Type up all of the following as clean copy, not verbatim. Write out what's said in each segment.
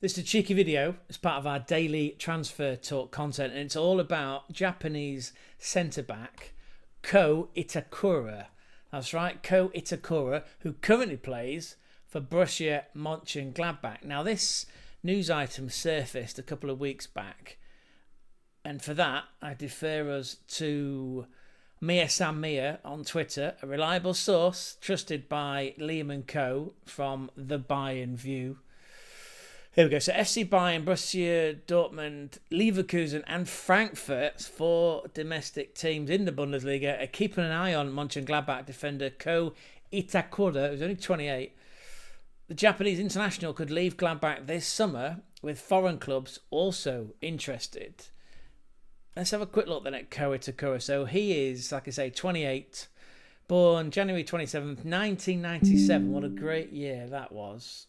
This is a cheeky video as part of our daily transfer talk content, and it's all about Japanese centre-back Ko Itakura. That's right, Ko Itakura, who currently plays for Borussia Mönchengladbach. Now, this news item surfaced a couple of weeks back, and for that, I defer us to Mia San Mia on Twitter, a reliable source trusted by Liam and Co. from the Bayern View. Here we go. So FC Bayern, Borussia Dortmund, Leverkusen and Frankfurt, 4 domestic teams in the Bundesliga, are keeping an eye on Mönchengladbach defender Ko Itakura, who's only 28. The Japanese international could leave Gladbach this summer, with foreign clubs also interested. Let's have a quick look then at Ko Itakura. So he is, like I say, 28, born January 27th, 1997. What a great year that was.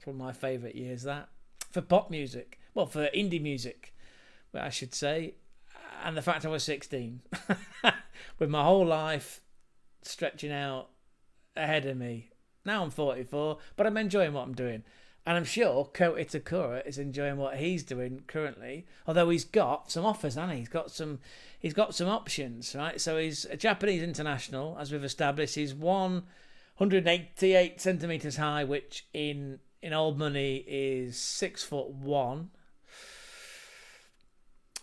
One of my favourite years, that. For pop music. Well, for indie music, I should say. And the fact I was 16. With my whole life stretching out ahead of me. Now I'm 44, but I'm enjoying what I'm doing. And I'm sure Ko Itakura is enjoying what he's doing currently. Although he's got some offers, hasn't he? He's got some options, right? So he's a Japanese international, as we've established. He's 188 centimetres high, which in old money is 6'1".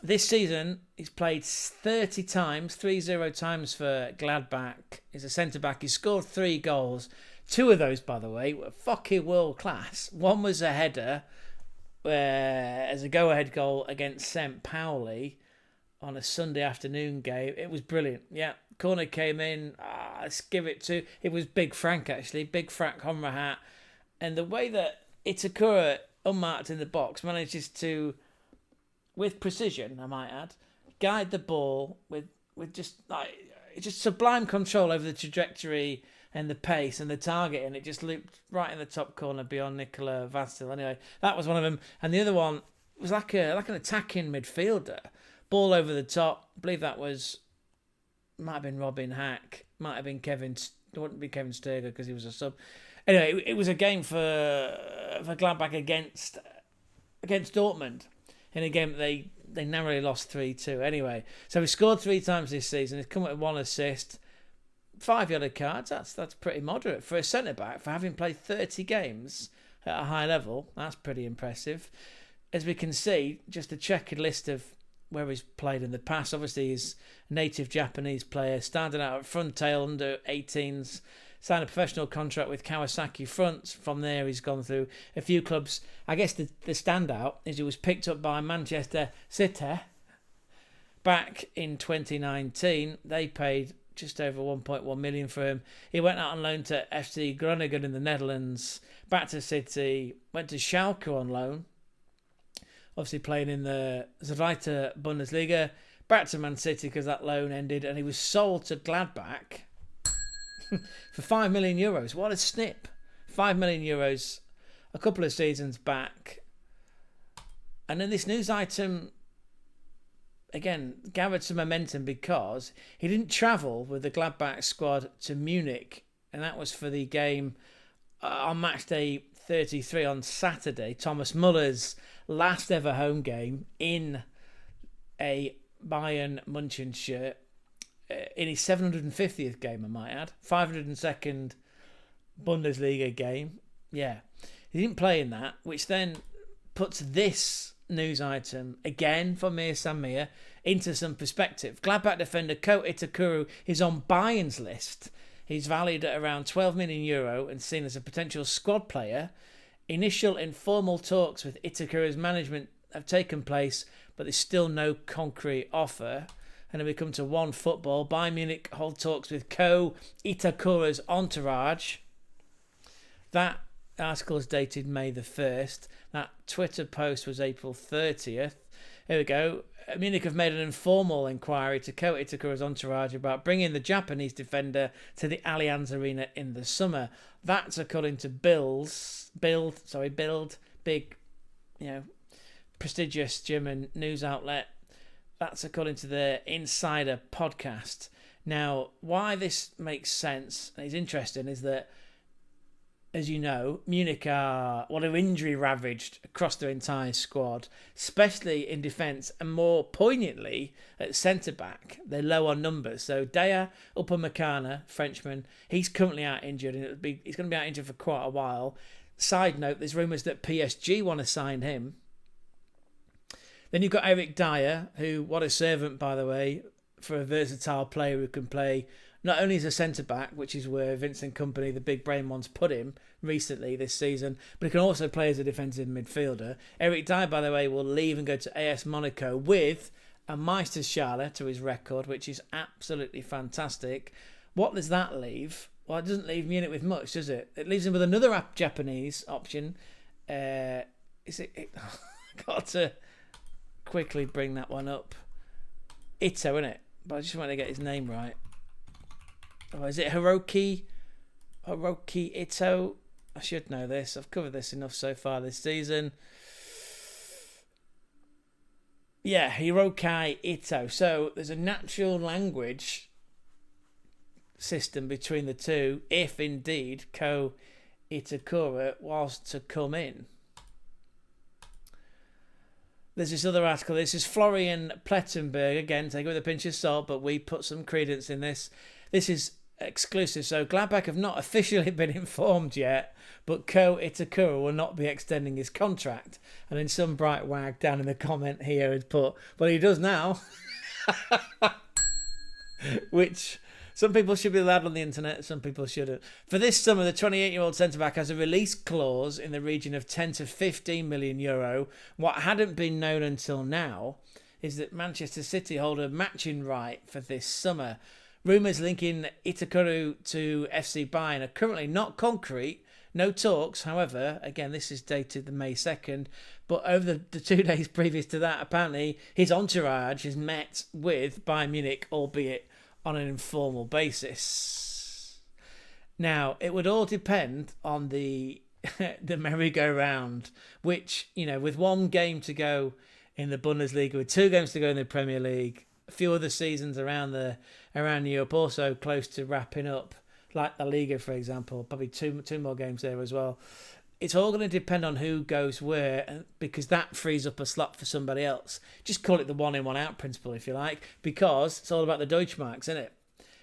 This season, he's played 30 times for Gladbach. He's a centre-back. He's scored 3 goals. 2 of those, by the way, were fucking world class. One was a header as a go-ahead goal against St. Pauli on a Sunday afternoon game. It was brilliant. Yeah, corner came in. Let's give it to... It was Big Frank, actually. Big Frank Homrahat. And the way that Itakura, unmarked in the box, manages to, with precision, I might add, guide the ball with just sublime control over the trajectory and the pace and the target, and it just looped right in the top corner beyond Nikola Vasil. Anyway, that was one of them. And the other one was like an attacking midfielder. Ball over the top. I believe that might have been Robin Hack. Might have been Kevin... It wouldn't be Kevin Sturger because he was a sub. Anyway, it was a game for Gladbach against Dortmund in a game that they narrowly lost 3-2. Anyway, so he scored 3 times this season. He's come up with 1 assist, 5 yellow cards. That's pretty moderate for a centre-back for having played 30 games at a high level. That's pretty impressive. As we can see, just a checkered list of where he's played in the past. Obviously, he's a native Japanese player, started out at Frontale under 18s, signed a professional contract with Kawasaki Front. From there, he's gone through a few clubs. I guess the standout is he was picked up by Manchester City back in 2019. They paid just over 1.1 million for him. He went out on loan to FC Groningen in the Netherlands, back to City, went to Schalke on loan, obviously playing in the Zweite Bundesliga, back to Man City because that loan ended, and he was sold to Gladbach for €5 million. What a snip. €5 million a couple of seasons back. And then this news item, again, gathered some momentum because he didn't travel with the Gladbach squad to Munich, and that was for the game on match day 33 on Saturday. Thomas Muller's last ever home game in a Bayern Munich shirt, in his 750th game, I might add. 502nd Bundesliga game. Yeah. He didn't play in that, which then puts this news item, again from Mia San Mia, into some perspective. Gladbach defender Ko Itakura is on Bayern's list. He's valued at around €12 million and seen as a potential squad player. Initial informal talks with Itakura's management have taken place, but there's still no concrete offer. And then we come to One Football. Bayern Munich hold talks with Ko Itakura's entourage. That article is dated May the 1st. That Twitter post was April 30th. Here we go. Munich have made an informal inquiry to Ko Itakura's entourage about bringing the Japanese defender to the Allianz Arena in the summer. That's according to Bild, big, prestigious German news outlet. That's according to the Insider podcast. Now, why this makes sense and is interesting is that as you know, Munich are injury ravaged across their entire squad, especially in defence, and more poignantly at centre back. They're low on numbers. So Dier, Upamecano, Frenchman, he's currently out injured, and he's going to be out injured for quite a while. Side note: there's rumours that PSG want to sign him. Then you've got Eric Dier, who, what a servant, by the way, for a versatile player who can play not only as a centre-back, which is where Vincent Kompany, the big brain ones, put him recently this season, but he can also play as a defensive midfielder. Eric Dier, by the way, will leave and go to AS Monaco with a Meisterschale to his record, which is absolutely fantastic. What does that leave? Well, it doesn't leave Munich with much, does it? It leaves him with another Japanese option. Got to quickly bring that one up. Ito, innit? But I just want to get his name right. Oh, is it Hiroki Ito? I should know this. I've covered this enough so far this season. Yeah, Hiroki Ito. So there's a natural language system between the two, if indeed Ko ITAKURA was to come in. There's this other article. This is Florian Plettenberg. Again, take it with a pinch of salt, but we put some credence in this. This is exclusive. So Gladbach have not officially been informed yet, but Ko ITAKURA will not be extending his contract. And then some bright wag down in the comment here has put, but he does now. Which some people should be allowed on the internet, some people shouldn't. For this summer, the 28-year-old centre-back has a release clause in the region of 10 to 15 million euro. What hadn't been known until now is that Manchester City hold a matching right for this summer. Rumours linking ITAKURA to FC Bayern are currently not concrete. No talks, however. Again, this is dated the May 2nd. But over the 2 days previous to that, apparently his entourage has met with Bayern Munich, albeit on an informal basis. Now, it would all depend on the merry-go-round, which, with one game to go in the Bundesliga, with 2 games to go in the Premier League, a few other seasons around Europe also close to wrapping up, like the Liga, for example. Probably two more games there as well. It's all going to depend on who goes where, because that frees up a slot for somebody else. Just call it the one in, one out principle, if you like, because it's all about the Deutschmarks, isn't it?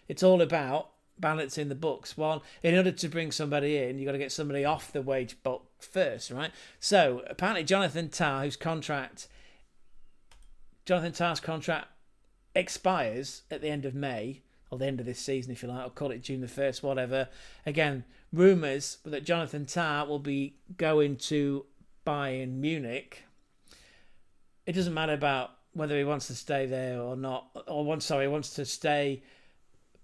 It's all about balancing the books. One, in order to bring somebody in, you've got to get somebody off the wage book first, right? So apparently Jonathan Tah's contract expires at the end of May, or the end of this season, if you like, or call it June the 1st, whatever. Again, rumours that Jonathan Tah will be going to Bayern Munich. It doesn't matter about whether he wants to stay there or not, wants to stay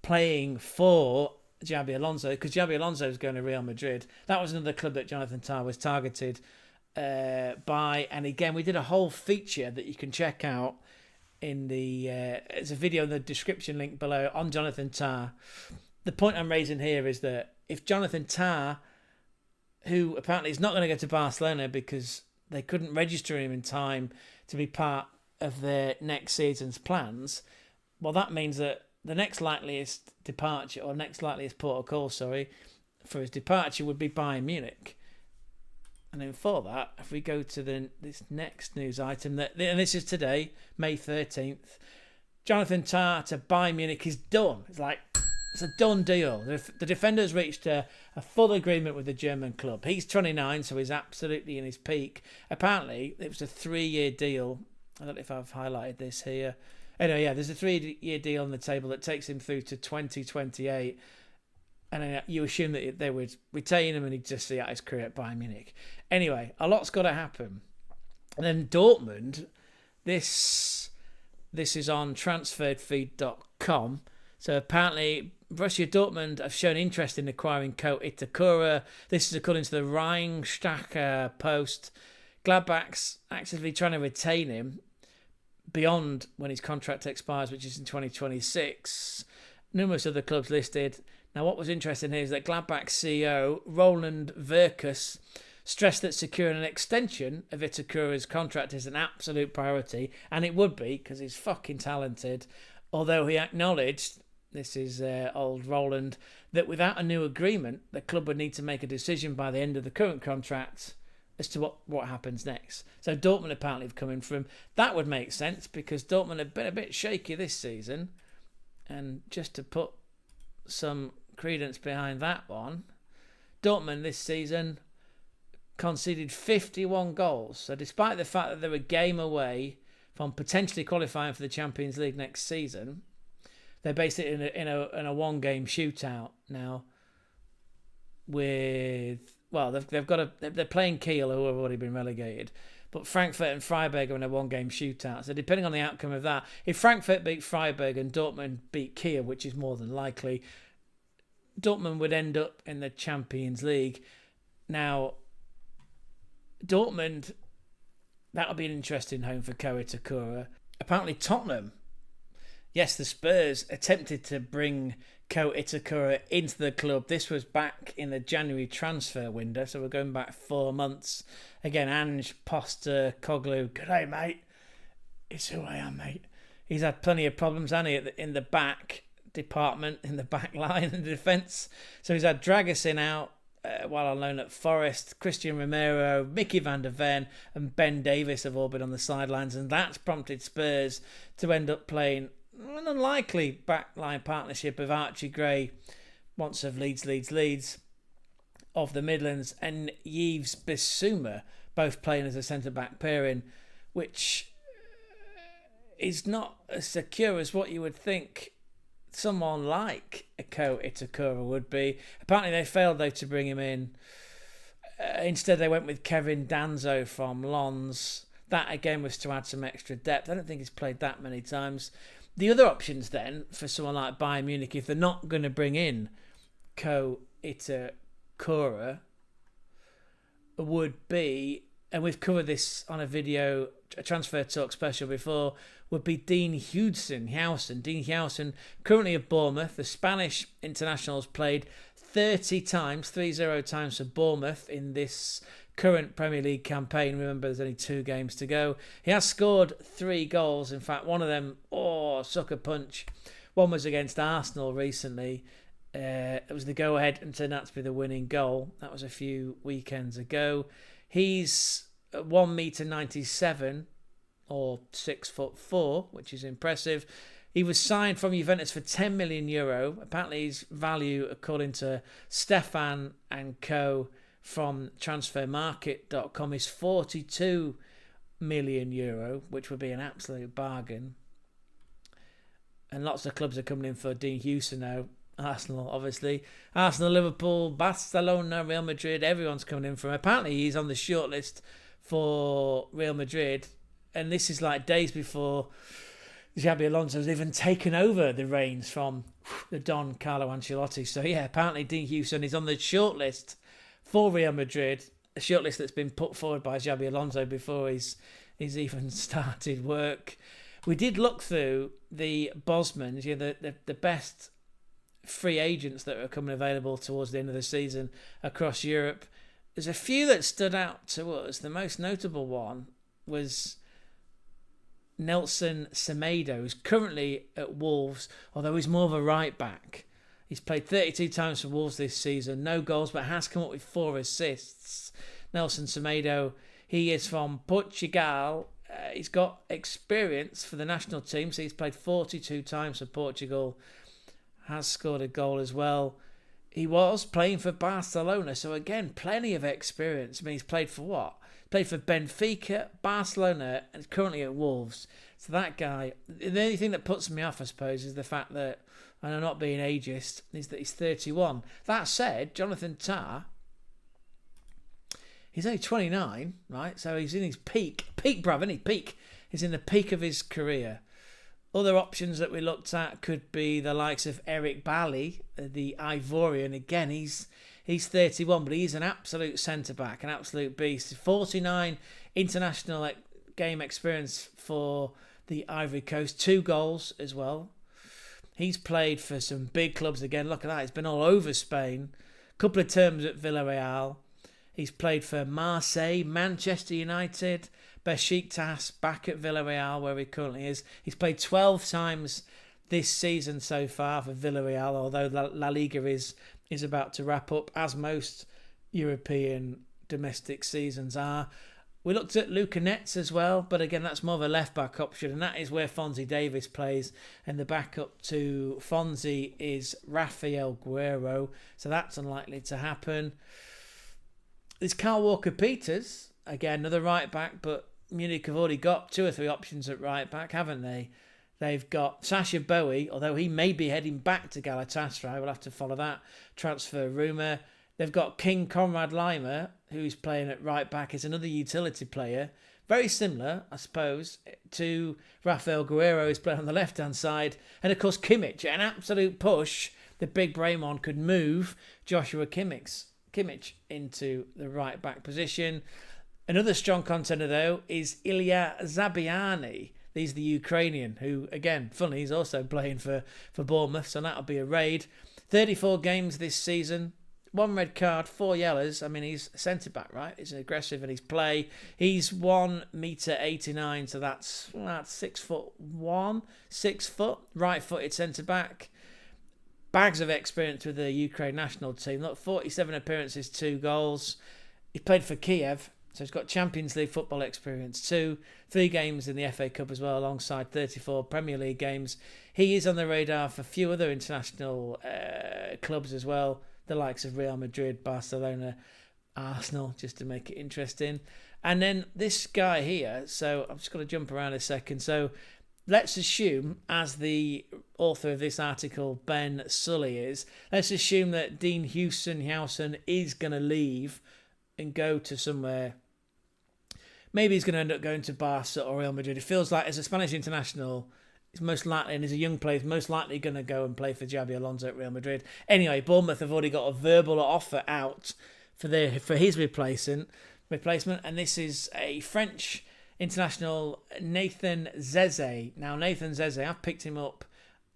playing for Xabi Alonso, because Xabi Alonso is going to Real Madrid. That was another club that Jonathan Tah was targeted by. And again, we did a whole feature that you can check out in the it's a video in the description link below on Jonathan Tah. The point I'm raising here is that if Jonathan Tah, who apparently is not going to go to Barcelona because they couldn't register him in time to be part of their next season's plans, well, that means that the next likeliest port of call, for his departure would be Bayern Munich. And then for that, if we go to this next news item, and this is today, May 13th, Jonathan Tah to Bayern Munich is done. It's a done deal. The defender's reached a full agreement with the German club. He's 29, so he's absolutely in his peak. Apparently, it was a 3-year deal. I don't know if I've highlighted this here. Anyway, yeah, there's a 3-year deal on the table that takes him through to 2028. And you assume that they would retain him and he'd just see out his career at Bayern Munich. Anyway, a lot's got to happen. And then Dortmund, this is on transferfeed.com. So apparently Borussia Dortmund have shown interest in acquiring Ko ITAKURA. This is according to the Rheinstacher Post. Gladbach's actively trying to retain him beyond when his contract expires, which is in 2026. Numerous other clubs listed. Now, what was interesting here is that Gladbach CEO Roland Verkus stressed that securing an extension of ITAKURA's contract is an absolute priority, and it would be because he's fucking talented, although he acknowledged This is old Roland, that without a new agreement, the club would need to make a decision by the end of the current contract as to what happens next. So Dortmund apparently have come in for him. That would make sense because Dortmund have been a bit shaky this season. And just to put some credence behind that one, Dortmund this season conceded 51 goals. So despite the fact that they were a game away from potentially qualifying for the Champions League next season, they're basically in a one-game shootout now. They're playing Kiel, who have already been relegated, but Frankfurt and Freiburg are in a one-game shootout. So depending on the outcome of that, if Frankfurt beat Freiburg and Dortmund beat Kiel, which is more than likely, Dortmund would end up in the Champions League. Now, Dortmund, that'll be an interesting home for Ko ITAKURA. Apparently Tottenham, yes, the Spurs attempted to bring Ko ITAKURA into the club. This was back in the January transfer window, so we're going back 4 months. Again, Ange Postecoglou, g'day mate, it's who I am, mate. He's had plenty of problems, hasn't he, in the back department, in the back line, in the defence. So he's had Dragusin out while on loan at Forest. Christian Romero, Mickey van der Ven and Ben Davis have all been on the sidelines, and that's prompted Spurs to end up playing an unlikely backline partnership of Archie Gray, once of Leeds of the Midlands, and Yves Bissouma, both playing as a centre-back pairing, which is not as secure as what you would think someone like Ko ITAKURA would be. Apparently they failed, though, to bring him in. Instead, they went with Kevin Danzo from Lens. That, again, was to add some extra depth. I don't think he's played that many times. The other options, then, for someone like Bayern Munich, if they're not going to bring in Ko ITAKURA, would be, and we've covered this on a video, a Transfer Talk special before, would be Dean Huijsen. Dean Huijsen, currently at Bournemouth. The Spanish internationals played 30 times for Bournemouth in this current Premier League campaign. Remember, there's only 2 games to go. He has scored 3 goals. In fact, one of them, sucker punch. One was against Arsenal recently. It was the go-ahead and turned out to be the winning goal. That was a few weekends ago. He's 1.97 m or 6'4", which is impressive. He was signed from Juventus for €10 million. Apparently his value, according to Stefan and Co. from transfermarket.com, is €42 million, which would be an absolute bargain. And lots of clubs are coming in for Dean Huijsen now. Arsenal, obviously. Arsenal, Liverpool, Barcelona, Real Madrid, everyone's coming in for him. Apparently he's on the shortlist for Real Madrid. And this is like days before Xabi Alonso has even taken over the reins from the Don Carlo Ancelotti. So yeah, apparently Dean Huijsen is on the shortlist for Real Madrid, a shortlist that's been put forward by Xabi Alonso before he's even started work. We did look through the Bosmans, the best free agents that are coming available towards the end of the season across Europe. There's a few that stood out to us. The most notable one was Nelson Semedo, who's currently at Wolves, although he's more of a right back. He's played 32 times for Wolves this season, no goals, but has come up with 4 assists. Nelson Semedo, he is from Portugal. He's got experience for the national team, so he's played 42 times for Portugal, has scored a goal as well. He was playing for Barcelona, so again, plenty of experience. I mean, he's played for what? Played for Benfica, Barcelona, and currently at Wolves. So that guy, the only thing that puts me off, I suppose, is the fact that, and I'm not being ageist, is that he's 31. That said, Jonathan Tah, he's only 29, right? So he's in his peak, bruv, isn't he? Peak. He's in the peak of his career. Other options that we looked at could be the likes of Eric Bailly, the Ivorian. Again, he's 31, but he's an absolute centre-back, an absolute beast. 49 international game experience for the Ivory Coast. 2 goals as well. He's played for some big clubs again. Look at that. He's been all over Spain. A couple of terms at Villarreal. He's played for Marseille, Manchester United, Besiktas, back at Villarreal, where he currently is. He's played 12 times this season so far for Villarreal, although La Liga is about to wrap up, as most European domestic seasons are. We looked at Luca Netz as well, but again, that's more of a left-back option, and that is where Fonzie Davis plays, and the backup to Fonzie is Rafael Guerrero, so that's unlikely to happen. There's Kyle Walker-Peters, again, another right-back, but Munich have already got 2 or 3 options at right-back, haven't they? They've got Sasha Bowie, although he may be heading back to Galatasaray. We'll have to follow that transfer rumour. They've got King Conrad Lima, who's playing at right back as another utility player. Very similar, I suppose, to Rafael Guerrero, who's playing on the left-hand side. And, of course, Kimmich, an absolute push. The big Braymon could move Joshua Kimmich into the right back position. Another strong contender, though, is Ilya Zabiani. He's the Ukrainian, who, again, funny, he's also playing for Bournemouth, so that'll be a raid. 34 games this season, 1 red card, 4 yellows. I mean, he's centre-back, right? He's aggressive in his play. He's 1.89 m, so that's 6'1", 6 foot, right-footed centre-back. Bags of experience with the Ukraine national team. Look, 47 appearances, 2 goals. He played for Kiev. So he's got Champions League football experience too. 3 games in the FA Cup as well, alongside 34 Premier League games. He is on the radar for a few other international clubs as well. The likes of Real Madrid, Barcelona, Arsenal, just to make it interesting. And then this guy here, so I'm just going to jump around a second. So let's assume, as the author of this article, Ben Sully is, let's assume that Dean Hewson is going to leave and go to somewhere. Maybe he's going to end up going to Barca or Real Madrid. It feels like as a Spanish international, he's most likely, and as a young player, he's most likely going to go and play for Xabi Alonso at Real Madrid. Anyway, Bournemouth have already got a verbal offer out for his replacement, and this is a French international, Nathan Zeze. Now, Nathan Zeze, I've picked him up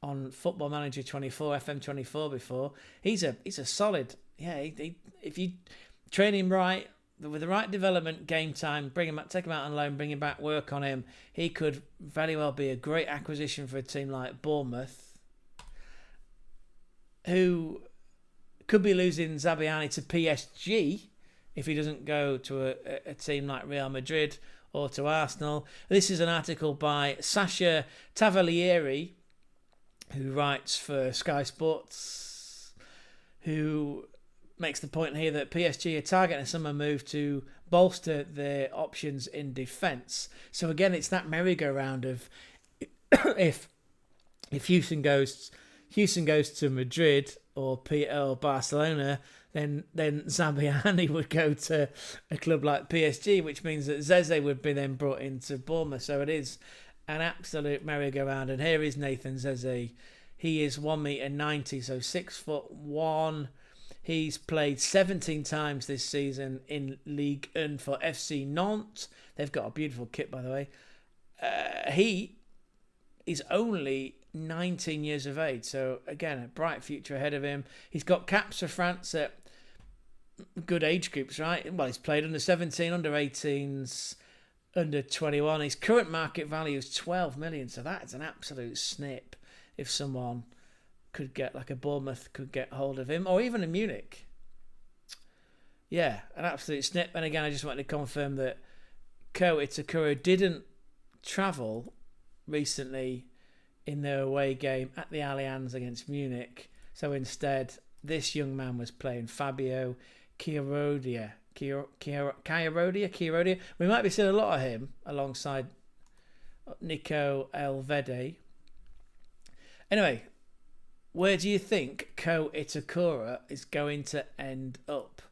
on Football Manager 24, FM24 before. He's a solid, if you train him right, with the right development, game time, bring him back, take him out on loan, bring him back, work on him. He could very well be a great acquisition for a team like Bournemouth, who could be losing Zabiani to PSG if he doesn't go to a team like Real Madrid or to Arsenal. This is an article by Sasha Tavalieri, who writes for Sky Sports, who makes the point here that PSG are targeting a summer move to bolster their options in defence. So again, it's that merry-go-round of if Houston goes to Madrid or Barcelona, then Zabiani would go to a club like PSG, which means that Zeze would be then brought into Bournemouth. So it is an absolute merry-go-round. And here is Nathan Zeze. He is 1.90 m, so 6'1". He's played 17 times this season in Ligue 1 for FC Nantes. They've got a beautiful kit, by the way. He is only 19 years of age, so again, a bright future ahead of him. He's got caps for France at good age groups, right? Well, he's played under 17, under 18s, under 21. His current market value is 12 million, so that is an absolute snip if someone could get, like a Bournemouth could get hold of him, or even in Munich. Yeah, an absolute snip. And again, I just wanted to confirm that Ko ITAKURA didn't travel recently in their away game at the Allianz against Munich. So instead, this young man was playing Fabio Chiarodia. Chiarodia. We might be seeing a lot of him alongside Nico Elvede. Anyway, where do you think Ko ITAKURA is going to end up?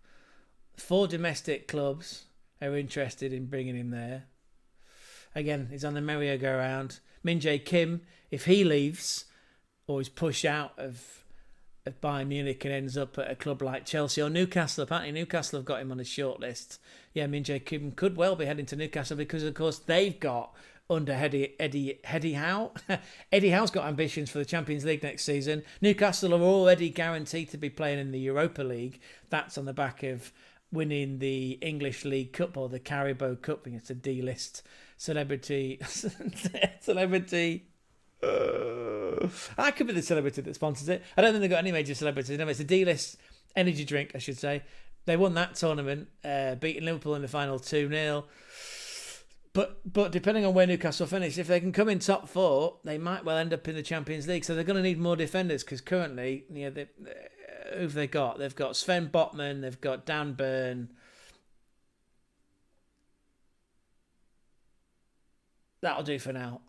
4 domestic clubs are interested in bringing him there. Again, he's on the merry-go-round. Min-Jae Kim, if he leaves or is pushed out of Bayern Munich and ends up at a club like Chelsea or Newcastle, apparently Newcastle have got him on a short list. Yeah, Min-Jae Kim could well be heading to Newcastle because, of course, they've got under Eddie Howe. Eddie Howe's got ambitions for the Champions League next season. Newcastle are already guaranteed to be playing in the Europa League. That's on the back of winning the English League Cup or the Carabao Cup. It's a D-list celebrity I could be the celebrity that sponsors it. I don't think they've got any major celebrities. No, it's a D-list energy drink, I should say. They won that tournament, beating Liverpool in the final 2-0. But depending on where Newcastle finish, if they can come in top 4, they might well end up in the Champions League. So they're going to need more defenders because currently, who've they got? They've got Sven Botman, they've got Dan Burn. That'll do for now.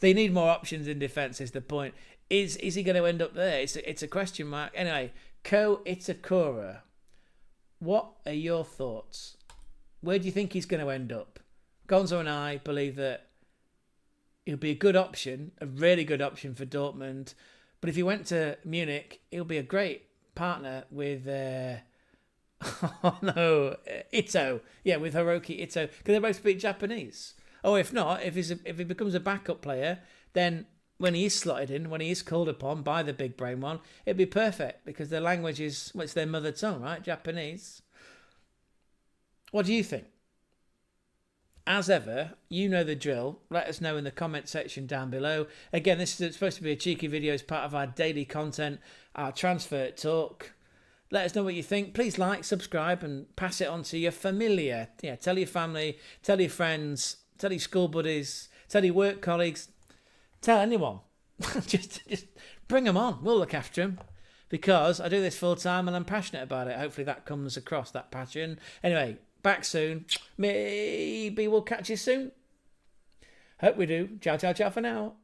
They need more options in defence is the point. Is he going to end up there? It's a question mark. Anyway, Ko ITAKURA. What are your thoughts? Where do you think he's going to end up? Gonzo and I believe that he'll be a good option, a really good option for Dortmund. But if he went to Munich, he'll be a great partner with... Ito. Yeah, with Hiroki Ito. Because they both speak Japanese. Oh, if not, if he becomes a backup player, then when he is slotted in, when he is called upon by the big brain one, it'd be perfect because their language is, well, it's their mother tongue, right? Japanese. What do you think? As ever, you know the drill. Let us know in the comment section down below. Again, this is supposed to be a cheeky video as part of our daily content, our transfer talk. Let us know what you think. Please like, subscribe, and pass it on to your familia. Yeah, tell your family, tell your friends, tell your school buddies, tell your work colleagues, tell anyone. just bring them on. We'll look after them because I do this full time and I'm passionate about it. Hopefully that comes across, that passion. Anyway, back soon. Maybe we'll catch you soon. Hope we do. Ciao, ciao, ciao for now.